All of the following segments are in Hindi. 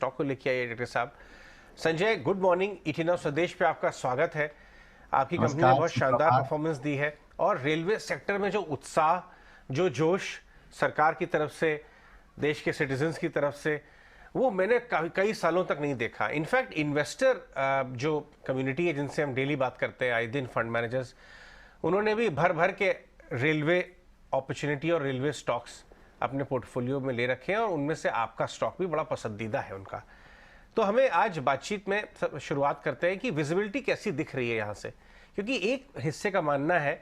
स्टॉक को लेके आइए डॉक्टर साहब। Sanjay, good morning. ET now स्वदेश पे आपका स्वागत है। आपकी कंपनी ने नमस्कार, बहुत शानदार सुप्रभात। परफॉर्मेंस दी है और रेलवे सेक्टर में जो उत्साह, जो जोश सरकार की तरफ से, देश के सिटीजन्स की तरफ से, वो मैंने कई सालों तक नहीं देखा। इनफैक्ट इन्वेस्टर जो कम्युनिटी है जिनसे हम डेली बात करते हैं, आए दिन फंड मैनेजर्स, उन्होंने भी भर भर के रेलवे अपॉर्चुनिटी और रेलवे स्टॉक्स अपने पोर्टफोलियो में ले रखे हैं और उनमें से आपका स्टॉक भी बड़ा पसंदीदा है उनका। तो हमें आज बातचीत में शुरुआत करते हैं कि विजिबिलिटी कैसी दिख रही है यहाँ से, क्योंकि एक हिस्से का मानना है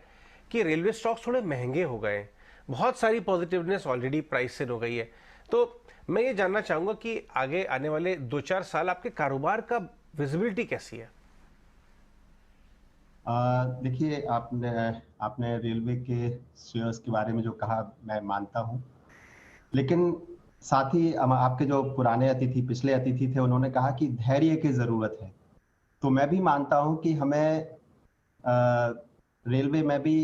कि रेलवे स्टॉक्स थोड़े महंगे हो गए हैं, बहुत सारी पॉजिटिवनेस ऑलरेडी प्राइस इन हो गई है। तो मैं ये जानना चाहूँगा कि आगे आने वाले 2-4 साल आपके कारोबार का विजिबिलिटी कैसी है? देखिए, आपने आपने रेलवे के शेयर्स के बारे में जो कहा, मैं मानता हूँ। लेकिन साथ ही आपके जो पुराने अतिथि, पिछले अतिथि थे, उन्होंने कहा कि धैर्य की ज़रूरत है। तो मैं भी मानता हूँ कि हमें रेलवे में भी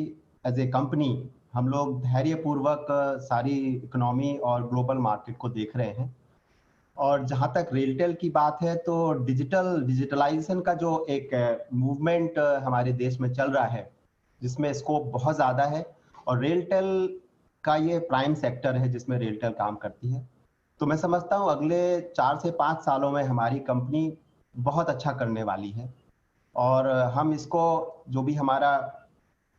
एज ए कंपनी हम लोग धैर्यपूर्वक सारी इकोनॉमी और ग्लोबल मार्केट को देख रहे हैं। और जहाँ तक रेलटेल की बात है, तो डिजिटलाइजेशन का जो एक मूवमेंट हमारे देश में चल रहा है, जिसमें स्कोप बहुत ज़्यादा है, और रेलटेल का ये प्राइम सेक्टर है जिसमें रेलटेल काम करती है। तो मैं समझता हूँ अगले 4 से 5 सालों में हमारी कंपनी बहुत अच्छा करने वाली है, और हम इसको, जो भी हमारा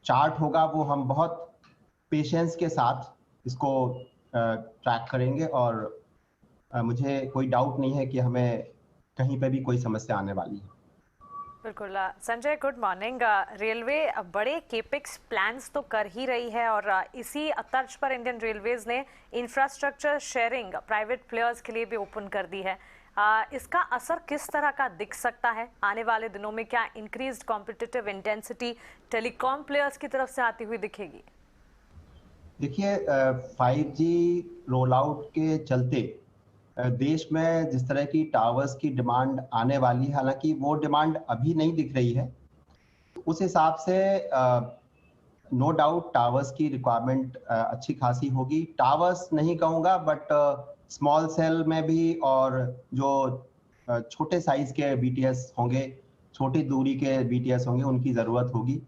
चार्ट होगा, वो हम बहुत पेशेंस के साथ इसको ट्रैक करेंगे, और मुझे कोई डाउट नहीं है कि हमें कहीं पे भी कोई समस्या आने वाली है। बिल्कुल। Sanjay, good morning. रेलवे बड़े केपेक्स प्लान्स तो कर ही रही है और इसी तर्ज पर इंडियन रेलवेज ने इंफ्रास्ट्रक्चर शेयरिंग प्राइवेट प्लेयर्स के लिए भी ओपन कर दी है। इसका असर किस तरह का दिख सकता है आने वाले दिनों में? क्या increased competitive intensity telecom players की तरफ से आती हुई दिखेगी? देखिए, 5G रोल आउट के चलते देश में जिस तरह की टावर्स की डिमांड आने वाली है, हालांकि वो डिमांड अभी नहीं दिख रही है, उस हिसाब से नो डाउट टावर्स की रिक्वायरमेंट अच्छी खासी होगी। टावर्स नहीं कहूँगा, बट स्मॉल सेल में भी, और जो छोटे साइज के बीटीएस होंगे, छोटी दूरी के बीटीएस होंगे, उनकी ज़रूरत होगी।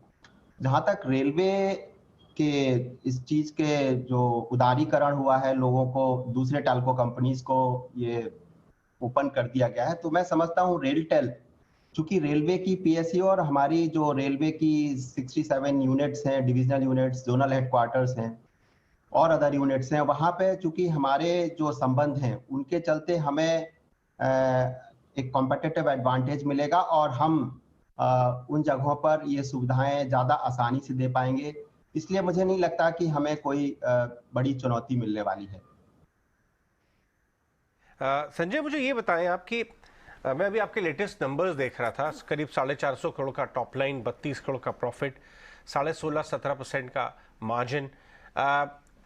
जहाँ तक रेलवे के इस चीज़ के जो उदारीकरण हुआ है, लोगों को, दूसरे टेल्को कंपनीज को ये ओपन कर दिया गया है, तो मैं समझता हूँ रेलटेल, चूंकि रेलवे की पीएसयू और हमारी जो रेलवे की 67 यूनिट्स हैं, डिविजनल यूनिट्स, जोनल हेडक्वार्टर्स हैं और अदर यूनिट्स हैं, वहाँ पे चूंकि हमारे जो संबंध हैं, उनके चलते हमें एक कॉम्पिटिटिव एडवांटेज मिलेगा, और हम उन जगहों पर ये सुविधाएं ज़्यादा आसानी से दे पाएंगे। इसलिए मुझे नहीं लगता कि हमें कोई बड़ी चुनौती मिलने वाली है। संजय, मुझे ये बताएं आप कि मैं अभी आपके लेटेस्ट नंबर्स देख रहा था। करीब 450 करोड़ का टॉप लाइन, 32 करोड़ का प्रॉफिट, 16.5-17% का मार्जिन।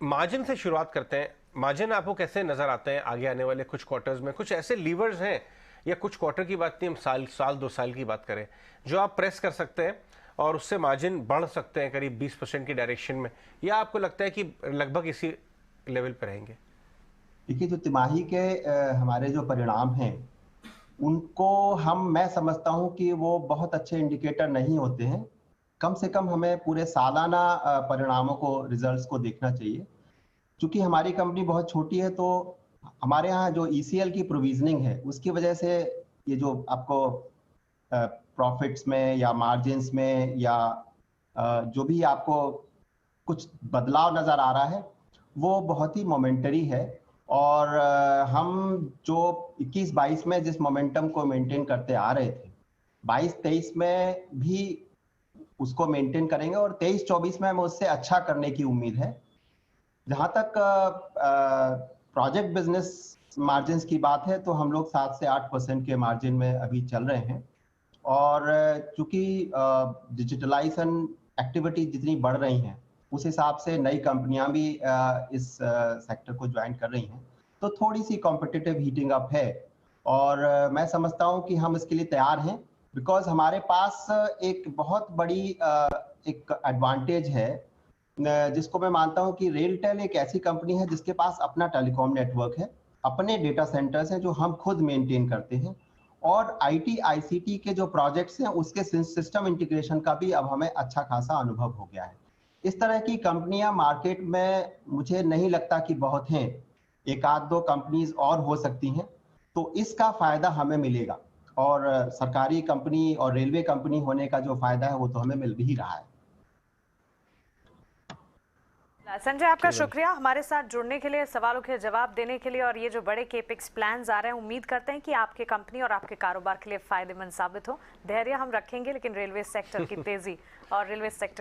मार्जिन से शुरुआत करते हैं। मार्जिन आपको कैसे नजर आते हैं आगे आने वाले कुछ क्वार्टर्स में? कुछ ऐसे लीवर्स हैं, या कुछ क्वार्टर की बात नहीं, हम साल 2 साल की बात करें, जो आप प्रेस कर सकते हैं और उससे मार्जिन बढ़ सकते हैं करीब 20% की डायरेक्शन में, या आपको लगता है कि लगभग इसी लेवल पर रहेंगे? देखिए, जो तिमाही के हमारे जो परिणाम हैं, उनको मैं समझता हूं कि वो बहुत अच्छे इंडिकेटर नहीं होते हैं। कम से कम हमें पूरे सालाना परिणामों को, रिजल्ट्स को देखना चाहिए। क्योंकि हमारी कंपनी बहुत छोटी है, तो हमारे यहाँ जो ईसीएल की प्रोविजनिंग है, उसकी वजह से ये जो आपको प्रॉफिट्स में या मार्जिन्स में या जो भी आपको कुछ बदलाव नजर आ रहा है, वो बहुत ही मोमेंटरी है। और हम जो 21-22 में जिस मोमेंटम को मेंटेन करते आ रहे थे, 22-23 में भी उसको मेंटेन करेंगे, और 23-24 में हमें उससे अच्छा करने की उम्मीद है। जहां तक प्रोजेक्ट बिजनेस मार्जिन्स की बात है, तो हम लोग 7 से 8% के मार्जिन में अभी चल रहे हैं। और चूंकि डिजिटलाइजेशन एक्टिविटी जितनी बढ़ रही हैं, उस हिसाब से नई कंपनियां भी इस सेक्टर को ज्वाइन कर रही हैं, तो थोड़ी सी कॉम्पिटिटिव हीटिंग अप है। और मैं समझता हूं कि हम इसके लिए तैयार हैं, बिकॉज हमारे पास एक बहुत बड़ी एक एडवांटेज है, जिसको मैं मानता हूं कि रेलटेल एक ऐसी कंपनी है जिसके पास अपना टेलीकॉम नेटवर्क है, अपने डेटा सेंटर्स हैं जो हम खुद मेंटेन करते हैं, और आईटी आईसीटी के जो प्रोजेक्ट्स हैं उसके सिस्टम इंटीग्रेशन का भी अब हमें अच्छा खासा अनुभव हो गया है। इस तरह की कंपनियां मार्केट में मुझे नहीं लगता कि बहुत हैं, एक आध दो कंपनीज और हो सकती हैं, तो इसका फायदा हमें मिलेगा। और सरकारी कंपनी और रेलवे कंपनी होने का जो फायदा है वो तो हमें मिल भी रहा है। संजय, आपका शुक्रिया हमारे साथ जुड़ने के लिए, सवालों के जवाब देने के लिए, और ये जो बड़े केपिक्स प्लान्स आ रहे हैं उम्मीद करते हैं कि आपके कंपनी और आपके कारोबार के लिए फायदेमंद साबित हो। धैर्य हम रखेंगे, लेकिन रेलवे सेक्टर की तेजी और रेलवे सेक्टर